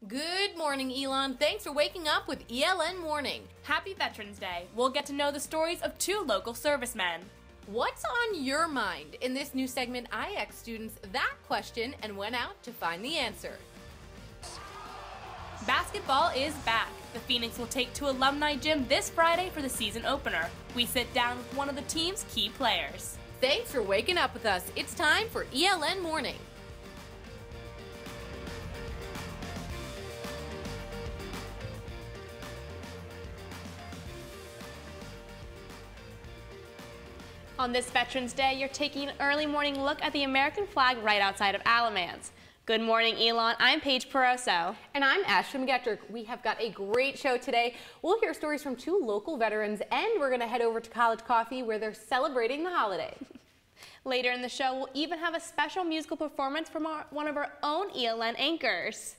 Good morning, Elon. Thanks for waking up with ELN Morning. Happy Veterans Day. We'll get to know the stories of two local servicemen. What's on your mind? In this new segment, I asked students that question and went out to find the answer. Basketball is back. The Phoenix will take to Alumni Gym this Friday for the season opener. We sit down with one of the team's key players. Thanks for waking up with us. It's time for ELN Morning. On this Veterans Day, you're taking an early morning look at the American flag right outside of Alamance. Good morning, Elon. I'm Paige Peroso. And I'm Ashley McGettrick. We have got a great show today. We'll hear stories from two local veterans, and we're going to head over to College Coffee where they're celebrating the holiday. Later in the show, we'll even have a special musical performance from one of our own ELN anchors.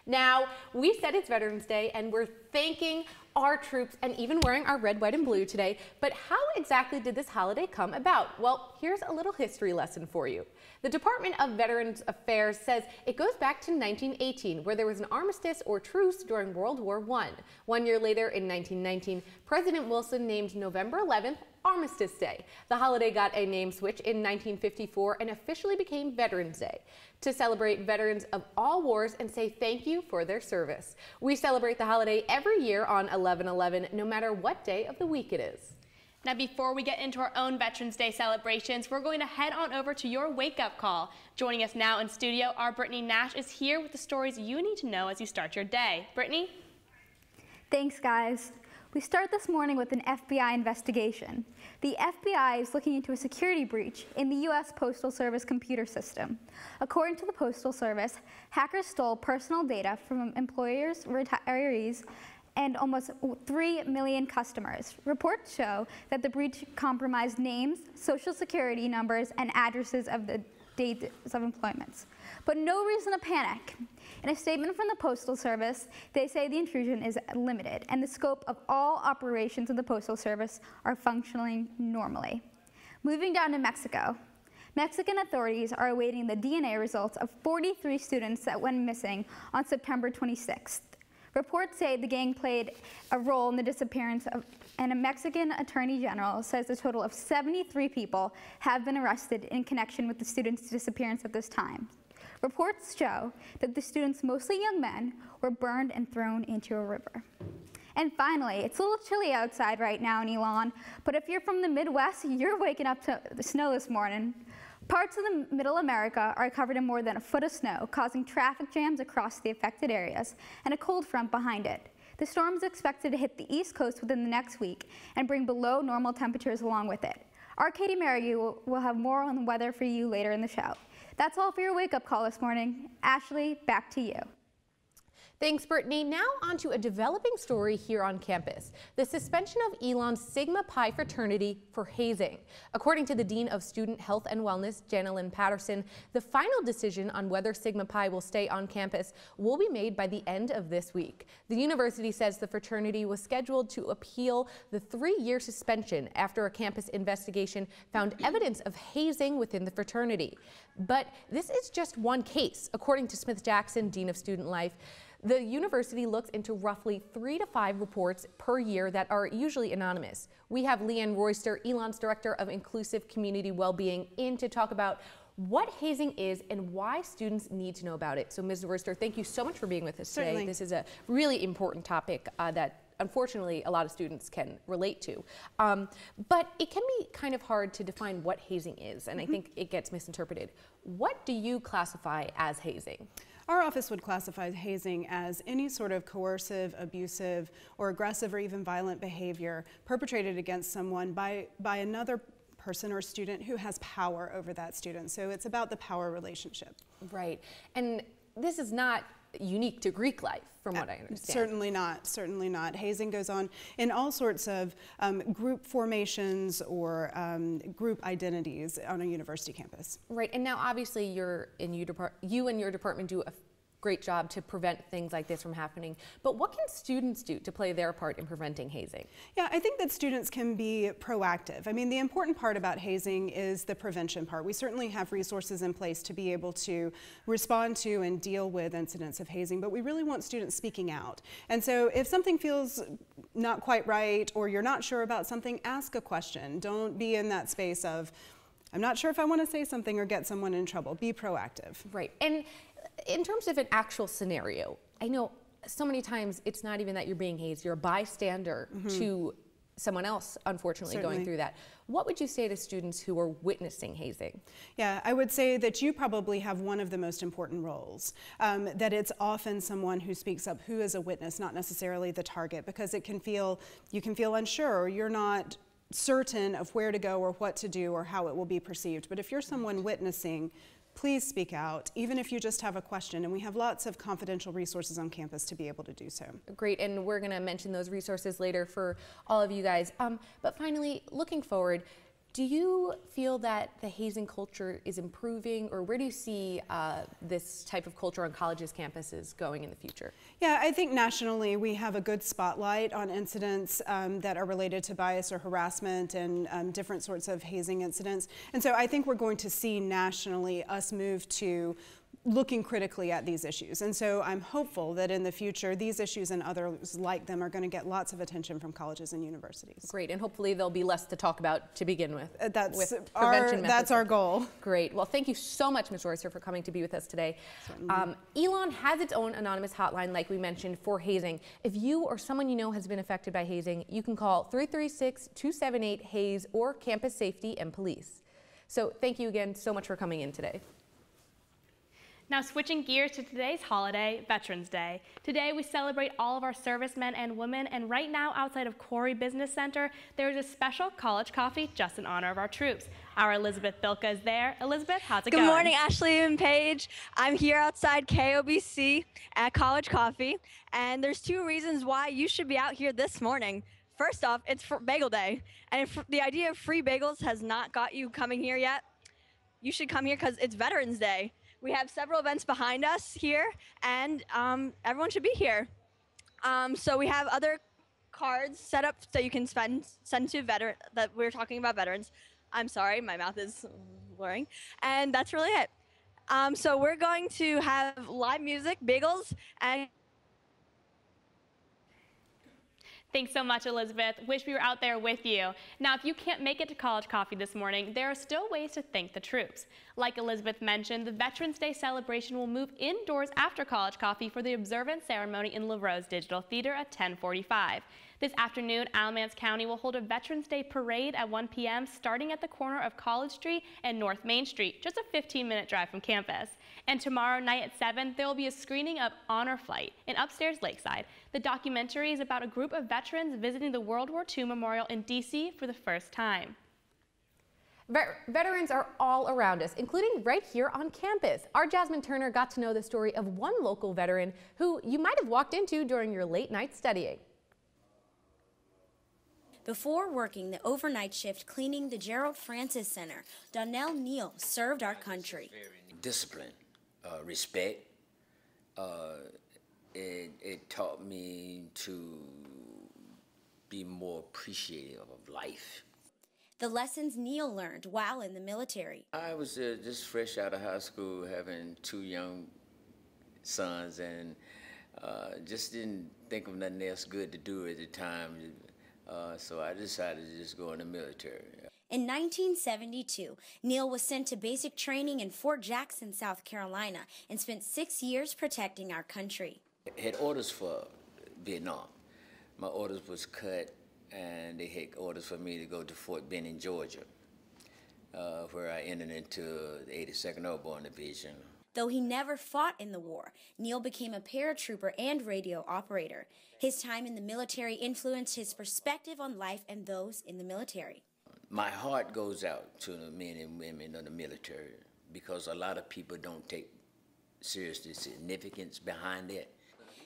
Now, we said it's Veterans Day, and we're thanking our troops and even wearing our red, white, and blue today. But how exactly did this holiday come about? Well, here's a little history lesson for you. The Department of Veterans Affairs says it goes back to 1918, where there was an armistice or truce during World War I. 1 year later, in 1919, President Wilson named November 11th Armistice Day. The holiday got a name switch in 1954 and officially became Veterans Day, to celebrate veterans of all wars and say thank you for their service. We celebrate the holiday every year on 11/11, no matter what day of the week it is. Now, before we get into our own Veterans Day celebrations, we're going to head on over to your wake-up call. Joining us now in studio, our Brittany Nash is here with the stories you need to know as you start your day. Brittany? Thanks, guys. We start this morning with an FBI investigation. The FBI is looking into a security breach in the U.S. Postal Service computer system. According to the Postal Service, hackers stole personal data from employers, retirees, and almost 3 million customers. Reports show that the breach compromised names, social security numbers, and addresses of the dates of employments. But no reason to panic. In a statement from the Postal Service, they say the intrusion is limited and the scope of all operations of the Postal Service are functioning normally. Moving down to Mexico. Mexican authorities are awaiting the DNA results of 43 students that went missing on September 26th. Reports say the gang played a role in the disappearance of, and a Mexican attorney general says a total of 73 people have been arrested in connection with the students' disappearance at this time. Reports show that the students, mostly young men, were burned and thrown into a river. And finally, it's a little chilly outside right now in Elon, but if you're from the Midwest, you're waking up to the snow this morning. Parts of the Middle America are covered in more than a foot of snow, causing traffic jams across the affected areas and a cold front behind it. The storm is expected to hit the East Coast within the next week and bring below normal temperatures along with it. Our Katie Merrigue will have more on the weather for you later in the show. That's all for your wake-up call this morning. Ashley, back to you. Thanks, Brittany. Now on to a developing story here on campus. The suspension of Elon's Sigma Pi fraternity for hazing. According to the Dean of Student Health and Wellness, Janelyn Patterson, the final decision on whether Sigma Pi will stay on campus will be made by the end of this week. The university says the fraternity was scheduled to appeal the 3-year suspension after a campus investigation found evidence of hazing within the fraternity. But this is just one case. According to Smith Jackson, Dean of Student Life, the university looks into roughly 3 to 5 reports per year that are usually anonymous. We have Leanne Royster, Elon's Director of Inclusive Community Wellbeing, in to talk about what hazing is and why students need to know about it. So Ms. Royster, thank you so much for being with us today. Certainly. This is a really important topic that unfortunately a lot of students can relate to. But it can be kind of hard to define what hazing is, and I think it gets misinterpreted. What do you classify as hazing? Our office would classify hazing as any sort of coercive, abusive, or aggressive or even violent behavior perpetrated against someone by another person or student who has power over that student. So it's about the power relationship. Right. And this is not unique to Greek life, from what I understand. Certainly not, certainly not. Hazing goes on in all sorts of group formations or group identities on a university campus. Right, and now obviously you and your department do a great job to prevent things like this from happening. But what can students do to play their part in preventing hazing? Yeah, I think that students can be proactive. I mean, the important part about hazing is the prevention part. We certainly have resources in place to be able to respond to and deal with incidents of hazing, but we really want students speaking out. And so if something feels not quite right or you're not sure about something, ask a question. Don't be in that space of, I'm not sure if I want to say something or get someone in trouble. Be proactive. Right. And in terms of an actual scenario, I know so many times it's not even that you're being hazed, you're a bystander to someone else, unfortunately, going through that. What would you say to students who are witnessing hazing? Yeah, I would say that you probably have one of the most important roles, that it's often someone who speaks up who is a witness, not necessarily the target, because it can feel, you can feel unsure, or you're not certain of where to go or what to do or how it will be perceived. But if you're someone witnessing, please speak out, even if you just have a question, and we have lots of confidential resources on campus to be able to do so. Great, and we're going to mention those resources later for all of you guys. But finally, looking forward, do you feel that the hazing culture is improving, or where do you see this type of culture on colleges' campuses going in the future? Yeah, I think nationally we have a good spotlight on incidents that are related to bias or harassment and different sorts of hazing incidents. And so I think we're going to see nationally us move to looking critically at these issues. And so I'm hopeful that in the future these issues and others like them are going to get lots of attention from colleges and universities. Great, and hopefully there'll be less to talk about to begin with. That's our goal. Great. Well, thank you so much, Ms. Roycer, for coming to be with us today. ELN has its own anonymous hotline, like we mentioned, for hazing. If you or someone you know has been affected by hazing, you can call 336-278-HAZE or Campus Safety and Police. So thank you again so much for coming in today. Now switching gears to today's holiday, Veterans Day. Today we celebrate all of our servicemen and women, and right now outside of Corey Business Center, there is a special college coffee just in honor of our troops. Our Elizabeth Bilka is there. Elizabeth, how's it going? Good morning, Ashley and Paige. I'm here outside KOBC at College Coffee, and there's two reasons why you should be out here this morning. First off, it's for Bagel Day, and if the idea of free bagels has not got you coming here yet, you should come here because it's Veterans Day. We have several events behind us here, and everyone should be here. So we have other cards set up so you can send to veteran that we're talking about veterans. I'm sorry, my mouth is blurring, and that's really it. So we're going to have live music, bagels, and Thanks so much, Elizabeth. Wish we were out there with you. Now, if you can't make it to College Coffee this morning, there are still ways to thank the troops. Like Elizabeth mentioned, the Veterans Day celebration will move indoors after College Coffee for the observance ceremony in LaRose Digital Theater at 10:45. This afternoon, Alamance County will hold a Veterans Day parade at 1 p.m. starting at the corner of College Street and North Main Street, just a 15-minute drive from campus. And tomorrow night at 7, there will be a screening of Honor Flight in Upstairs Lakeside. The documentary is about a group of veterans visiting the World War II Memorial in D.C. for the first time. Veterans are all around us, including right here on campus. Our Jasmine Turner got to know the story of one local veteran who you might have walked into during your late night studying. Before working the overnight shift cleaning the Gerald Francis Center, Donnell Neal served our country. Discipline, respect. It taught me to be more appreciative of life. The lessons Neal learned while in the military. I was just fresh out of high school, having 2 young sons, and just didn't think of nothing else good to do at the time. So I decided to just go in the military. In 1972, Neal was sent to basic training in Fort Jackson, South Carolina, and spent 6 years protecting our country. I had orders for Vietnam. My orders was cut, and they had orders for me to go to Fort Benning, Georgia, where I entered into the 82nd Airborne Division. Though he never fought in the war, Neal became a paratrooper and radio operator. His time in the military influenced his perspective on life and those in the military. My heart goes out to the men and women of the military because a lot of people don't take seriously the significance behind it.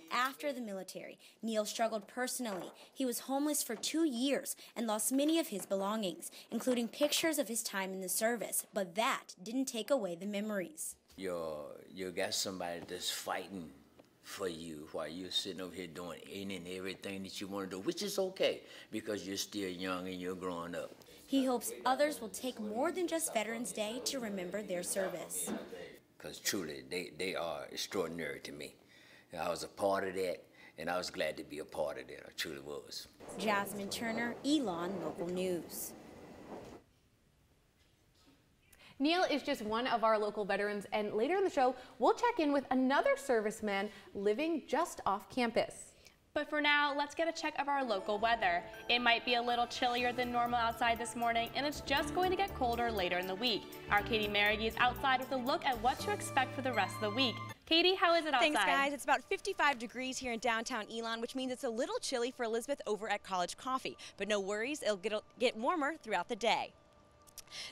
After the military, Neal struggled personally. He was homeless for 2 years and lost many of his belongings, including pictures of his time in the service, but that didn't take away the memories. You got somebody that's fighting for you while you're sitting over here doing any and everything that you want to do, which is okay because you're still young and you're growing up. He hopes others will take more than just Veterans Day to remember their service. Because truly, they are extraordinary to me. I was a part of that, and I was glad to be a part of that. I truly was. Jasmine Turner, ELN Local News. Neil is just one of our local veterans, and later in the show, we'll check in with another serviceman living just off campus. But for now, let's get a check of our local weather. It might be a little chillier than normal outside this morning, and it's just going to get colder later in the week. Our Katie Merrigue is outside with a look at what to expect for the rest of the week. Katie, how is it outside? Thanks, guys. It's about 55 degrees here in downtown Elon, which means it's a little chilly for Elizabeth over at College Coffee. But no worries, it'll get warmer throughout the day.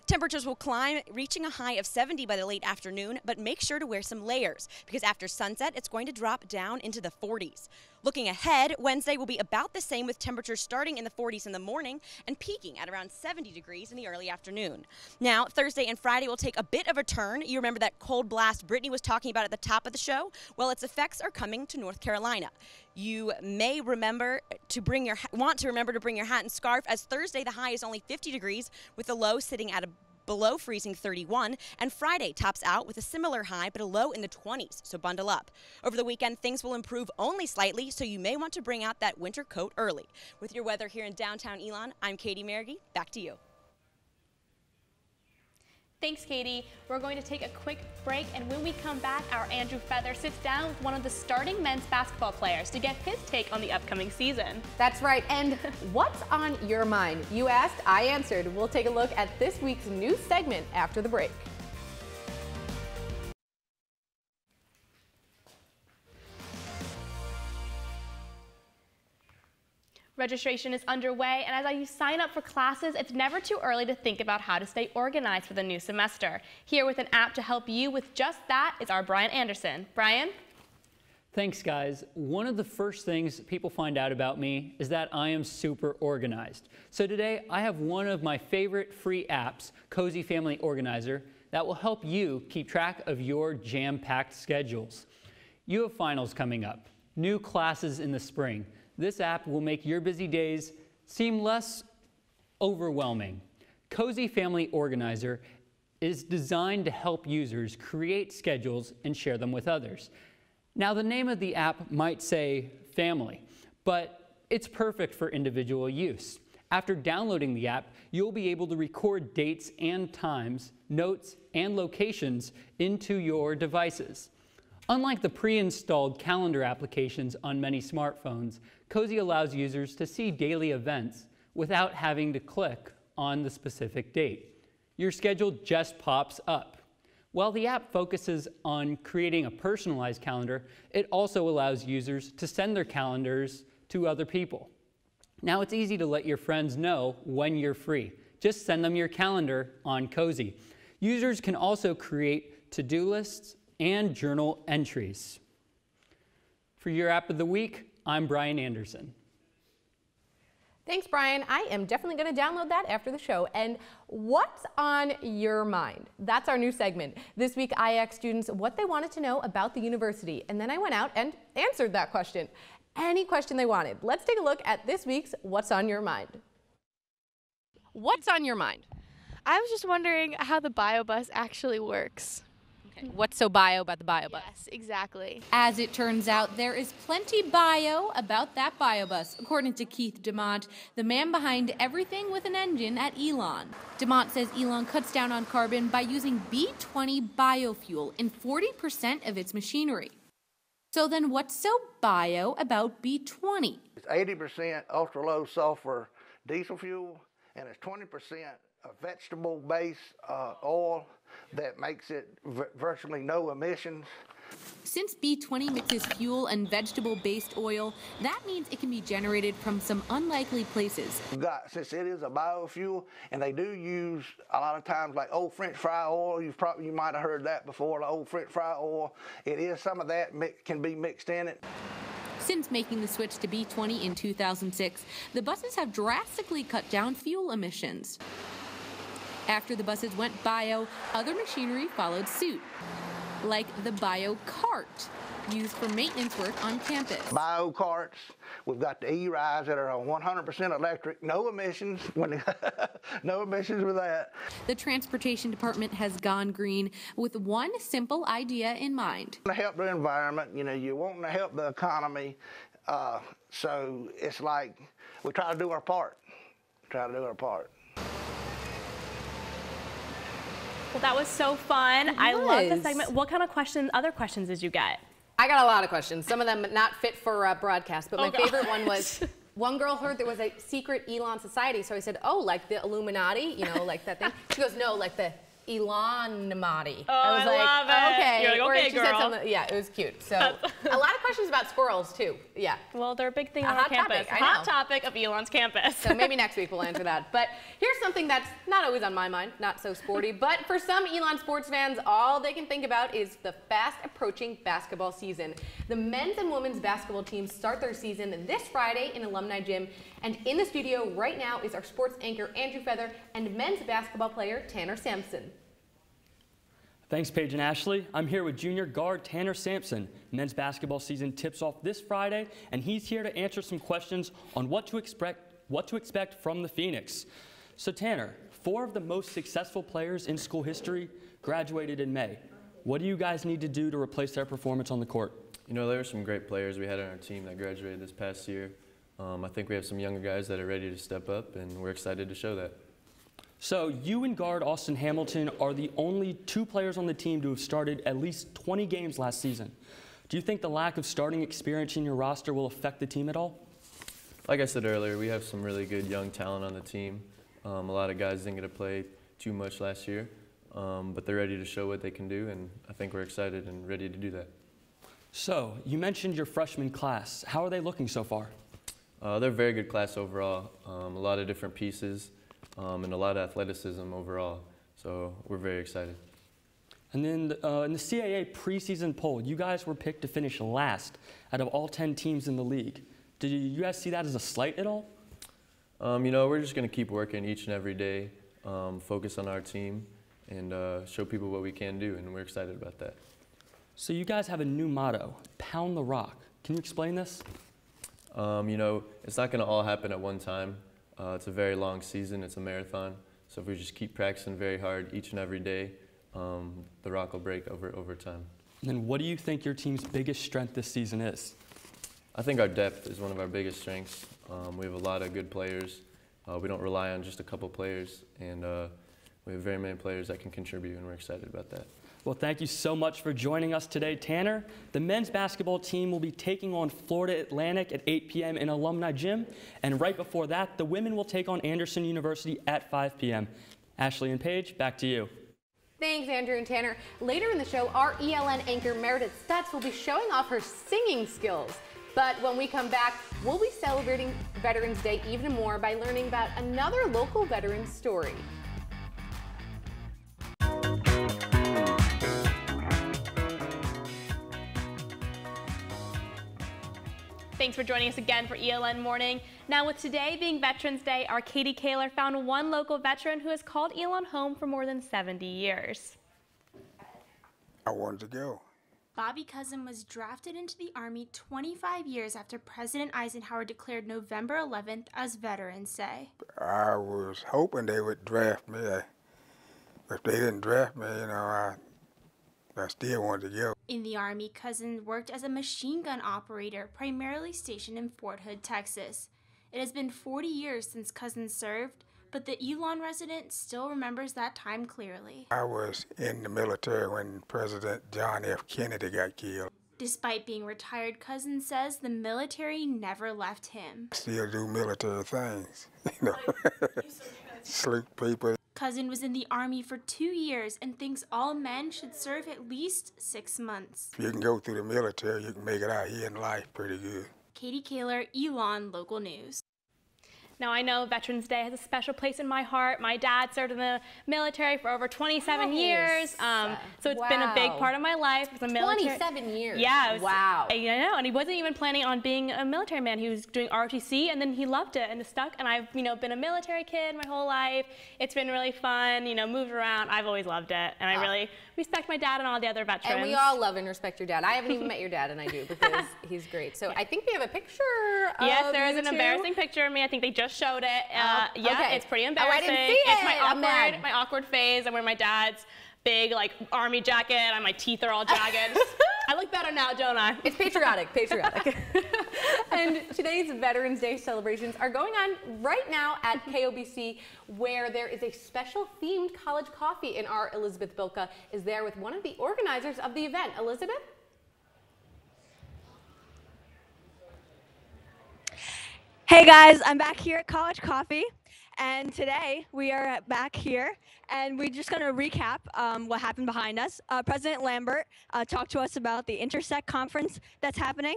Temperatures will climb, reaching a high of 70 by the late afternoon, but make sure to wear some layers because after sunset, it's going to drop down into the 40s. Looking ahead, Wednesday will be about the same with temperatures starting in the 40s in the morning and peaking at around 70 degrees in the early afternoon. Now, Thursday and Friday will take a bit of a turn. You remember that cold blast Brittany was talking about at the top of the show? Well, its effects are coming to North Carolina. You may remember to bring your hat and scarf, as Thursday the high is only 50 degrees with the low sitting at below freezing 31, and Friday tops out with a similar high but a low in the 20s, so bundle up. Over the weekend, things will improve only slightly, so you may want to bring out that winter coat early. With your weather here in downtown Elon, I'm Katie Merrigue. Back to you. Thanks, Katie. We're going to take a quick break, and when we come back, our Andrew Feather sits down with one of the starting men's basketball players to get his take on the upcoming season. That's right, and what's on your mind? You asked, I answered. We'll take a look at this week's news segment after the break. Registration is underway, and as you sign up for classes, it's never too early to think about how to stay organized for the new semester. Here with an app to help you with just that is our Brian Anderson. Brian? Thanks, guys. One of the first things people find out about me is that I am super organized. So today, I have one of my favorite free apps, Cozy Family Organizer, that will help you keep track of your jam-packed schedules. You have finals coming up, new classes in the spring. This app will make your busy days seem less overwhelming. Cozy Family Organizer is designed to help users create schedules and share them with others. Now, the name of the app might say family, but it's perfect for individual use. After downloading the app, you'll be able to record dates and times, notes, and locations into your devices. Unlike the pre-installed calendar applications on many smartphones, Cozy allows users to see daily events without having to click on the specific date. Your schedule just pops up. While the app focuses on creating a personalized calendar, it also allows users to send their calendars to other people. Now it's easy to let your friends know when you're free. Just send them your calendar on Cozy. Users can also create to-do lists and journal entries. For your app of the week, I'm Brian Anderson. Thanks, Brian. I am definitely going to download that after the show. And what's on your mind? That's our new segment. This week, I asked students what they wanted to know about the university, and then I went out and answered that question. Any question they wanted. Let's take a look at this week's What's on Your Mind. What's on your mind? I was just wondering how the bio bus actually works. Okay. What's so bio about the bio bus? Yes, exactly. As it turns out, there is plenty bio about that bio bus, according to Keith DeMont, the man behind everything with an engine at ELN. DeMont says ELN cuts down on carbon by using B20 biofuel in 40% of its machinery. So then what's so bio about B20? It's 80% ultra-low sulfur diesel fuel, and it's 20% a vegetable-based oil that makes it virtually no emissions. Since B20 mixes fuel and vegetable-based oil, that means it can be generated from some unlikely places. Since it is a biofuel, and they do use a lot of times like old French fry oil, you might have heard that before, the old French fry oil. It is some of that can be mixed in it. Since making the switch to B20 in 2006, the buses have drastically cut down fuel emissions. After the buses went bio, other machinery followed suit. like the bio cart, used for maintenance work on campus. Bio carts, we've got the E-Rise that are 100% electric, no emissions, no emissions with that. The transportation department has gone green with one simple idea in mind. To help the environment, you know, you want to help the economy, so it's like we try to do our part. Well, that was so fun. I love the segment. What kind of other questions did you get? I got a lot of questions. Some of them not fit for broadcast, but my favorite one was, one girl heard there was a secret ELN society, so I said, oh, like the Illuminati, you know, like that thing. She goes, no, like the Elon-mati. Oh, I was like, love it. okay. You're like, okay, or she said something, yeah, it was cute. So a lot of questions about squirrels too. Yeah. Well, they're a big thing on our campus. Hot topic of ELN's campus. So maybe next week we'll answer that. But here's something that's not always on my mind, not so sporty, but for some ELN sports fans, all they can think about is the fast approaching basketball season. The men's and women's basketball teams start their season this Friday in Alumni Gym. And in the studio right now is our sports anchor, Andrew Feather, and men's basketball player, Tanner Sampson. Thanks, Paige and Ashley. I'm here with junior guard Tanner Sampson. Men's basketball season tips off this Friday, and he's here to answer some questions on what to expect from the Phoenix. So Tanner, 4 of the most successful players in school history graduated in May. What do you guys need to do to replace their performance on the court? You know, there are some great players we had on our team that graduated this past year. I think we have some younger guys that are ready to step up, and we're excited to show that. So you and guard Austin Hamilton are the only 2 players on the team to have started at least 20 games last season. Do you think the lack of starting experience in your roster will affect the team at all? Like I said earlier, we have some really good young talent on the team. A lot of guys didn't get to play too much last year, but they're ready to show what they can do, and I think we're excited and ready to do that. So you mentioned your freshman class. How are they looking so far? They're a very good class overall. A lot of different pieces. And a lot of athleticism overall, so we're very excited. And then in the CAA preseason poll, you guys were picked to finish last out of all 10 teams in the league. Did you guys see that as a slight at all? You know, we're just going to keep working each and every day, focus on our team, and show people what we can do, and we're excited about that. So you guys have a new motto, Pound the Rock. Can you explain this? You know, it's not going to all happen at one time. It's a very long season, it's a marathon, so if we just keep practicing very hard each and every day, the rock will break over time. And then what do you think your team's biggest strength this season is? I think our depth is one of our biggest strengths. We have a lot of good players. We don't rely on just a couple players, and we have very many players that can contribute, and we're excited about that. Well, thank you so much for joining us today, Tanner. The men's basketball team will be taking on Florida Atlantic at 8 p.m. in Alumni Gym. And right before that, the women will take on Anderson University at 5 p.m. Ashley and Paige, back to you. Thanks, Andrew and Tanner. Later in the show, our ELN anchor Meredith Stutz will be showing off her singing skills. But when we come back, we'll be celebrating Veterans Day even more by learning about another local veteran's story. Thanks for joining us again for ELN Morning. Now, with today being Veterans Day, our Katie Kaler found one local veteran who has called ELN home for more than 70 years. I wanted to go. Bobby Cousin was drafted into the Army 25 years after President Eisenhower declared November 11th as Veterans Day. I was hoping they would draft me. If they didn't draft me, you know, I still wanted to go. In the Army, Cousin worked as a machine gun operator, primarily stationed in Fort Hood, Texas. It has been 40 years since Cousin served, but the ELN resident still remembers that time clearly. I was in the military when President John F. Kennedy got killed. Despite being retired, Cousin says the military never left him. Still do military things, you know, salute people. Cousin was in the Army for 2 years and thinks all men should serve at least 6 months. If you can go through the military, you can make it out here in life pretty good. Katie Kaler, ELN Local News. Now, I know Veterans Day has a special place in my heart. My dad served in the military for over 27 years, so it's been a big part of my life. 27 years? Yeah. Wow. I know, and he wasn't even planning on being a military man. He was doing ROTC, and then he loved it and it stuck, and I've, been a military kid my whole life. It's been really fun, moved around. I've always loved it, and I really respect my dad and all the other veterans. And we all love and respect your dad. I haven't even met your dad, and I do, because he's great. So I think we have a picture of Yes, there is you an two. Embarrassing picture of me. I think they just showed it. Yeah, okay. It's pretty Oh, embarrassing. I didn't see It's it. my awkward phase. I wear my dad's big army jacket, and my teeth are all jagged. I look better now, don't I? It's patriotic, patriotic. And today's Veterans Day celebrations are going on right now at KOBC, where there is a special themed college coffee, and our Elizabeth Bilka is there with one of the organizers of the event. Elizabeth? Hey guys, I'm back here at College Coffee, and today we are back here, and we're just going to recap what happened behind us. President Lambert talked to us about the Intersect conference that's happening,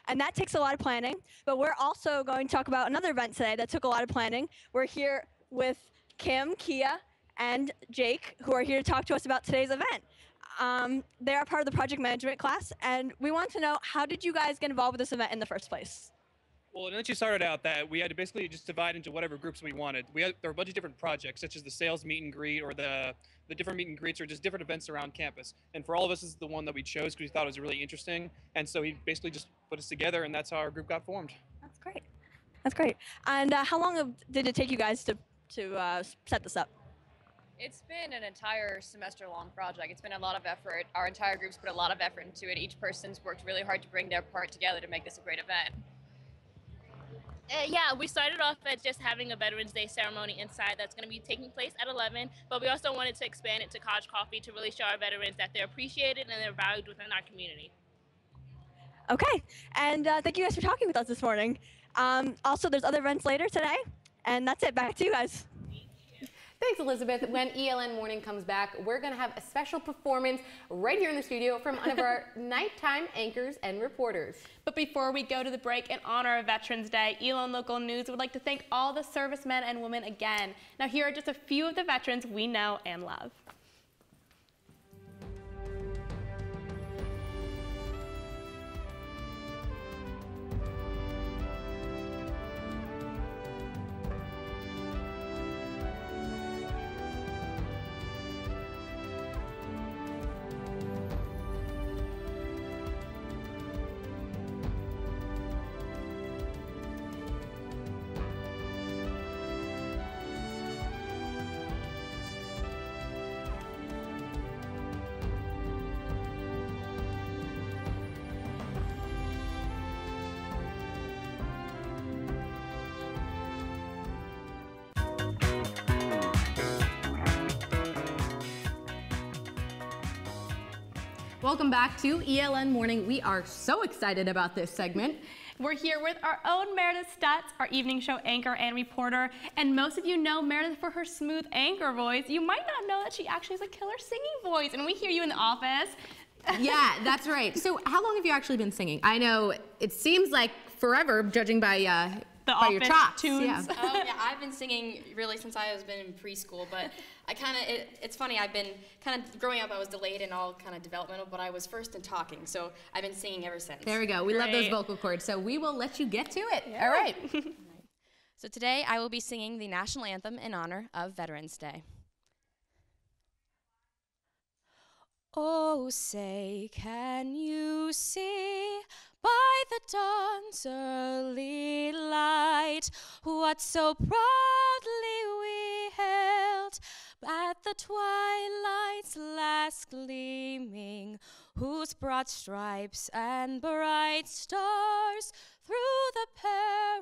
and that takes a lot of planning, but we're also going to talk about another event today that took a lot of planning. We're here with Kim, Kia, and Jake, who are here to talk to us about today's event. They are part of the project management class, and we want to know, how did you guys get involved with this event in the first place? Well, once you started out that we had to basically just divide into whatever groups we wanted. There were a bunch of different projects, such as the sales meet and greet, or the different meet and greets, or just different events around campus. And for all of us, this is the one that we chose because we thought it was really interesting. And so he basically just put us together, and that's how our group got formed. That's great. That's great. And how long did it take you guys to set this up? It's been an entire semester-long project. It's been a lot of effort. Our entire group's put a lot of effort into it. Each person's worked really hard to bring their part together to make this a great event. Yeah, we started off as just having a Veterans Day ceremony inside that's going to be taking place at 11, but we also wanted to expand it to College Coffee to really show our veterans that they're appreciated and they're valued within our community. Okay, and thank you guys for talking with us this morning. Also, there's other events later today, and that's it. Back to you guys. Thanks, Elizabeth. When ELN Morning comes back, we're going to have a special performance right here in the studio from one of our nighttime anchors and reporters. But before we go to the break, in honor of Veterans Day, ELN Local News would like to thank all the servicemen and women again. Now, here are just a few of the veterans we know and love. Welcome back to ELN Morning. We are so excited about this segment. We're here with our own Meredith Stutz, our evening show anchor and reporter. And most of you know Meredith for her smooth anchor voice. You might not know that she actually has a killer singing voice, and we hear you in the office. Yeah, that's right. So how long have you actually been singing? I know it seems like forever, judging by your chops. Tunes. Yeah. Oh yeah, I've been singing really since I was been in preschool, but I it's funny, I've been kind of, growing up I was delayed in all kind of developmental, but I was first in talking, so I've been singing ever since. There we go. We love those vocal cords, so we will let you get to it. Yeah. All right. So today I will be singing the national anthem in honor of Veterans Day. Oh, say, can you see by the dawn's early light what so proudly we hailed at the twilight's last gleaming, whose broad stripes and bright stars through the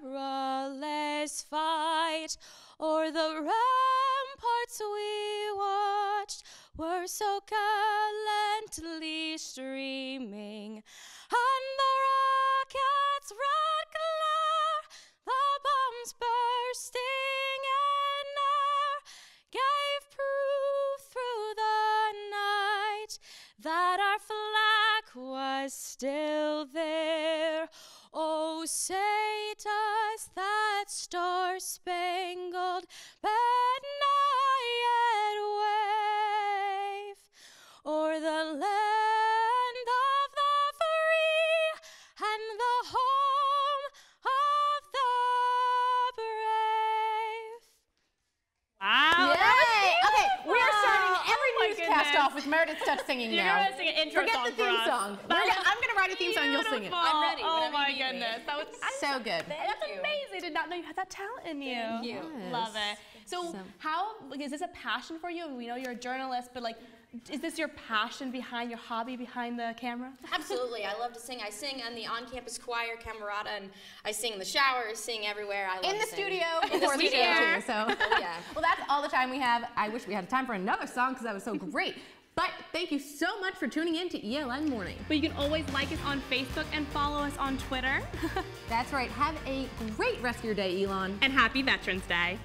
perilous fight o'er the ramparts we watched were so gallantly streaming, and the rocket's red glare, the bombs bursting in air, gave proof through the night that our flag was still there. Oh, say does that star-spangled blast off with Meredith starts singing You're now. gonna sing an intro Forget song the theme for us. song. I'm gonna write a theme song. You'll sing it. I'm ready. Oh my goodness, that was so good. That's amazing. I did not know you had that talent in you. Thank you. Love it. So how is this a passion for you? We know you're a journalist, but like, is this your passion behind your hobby behind the camera? Absolutely. I love to sing. I sing in the on-campus choir, Camerata, and I sing in the shower, sing everywhere. I love In the to sing. studio In before the show too. So yeah. Well, that's all the time we have. I wish we had time for another song because that was so great. But thank you so much for tuning in to ELN Morning. But you can always like us on Facebook and follow us on Twitter. That's right. Have a great rest of your day, Elon. And happy Veterans Day.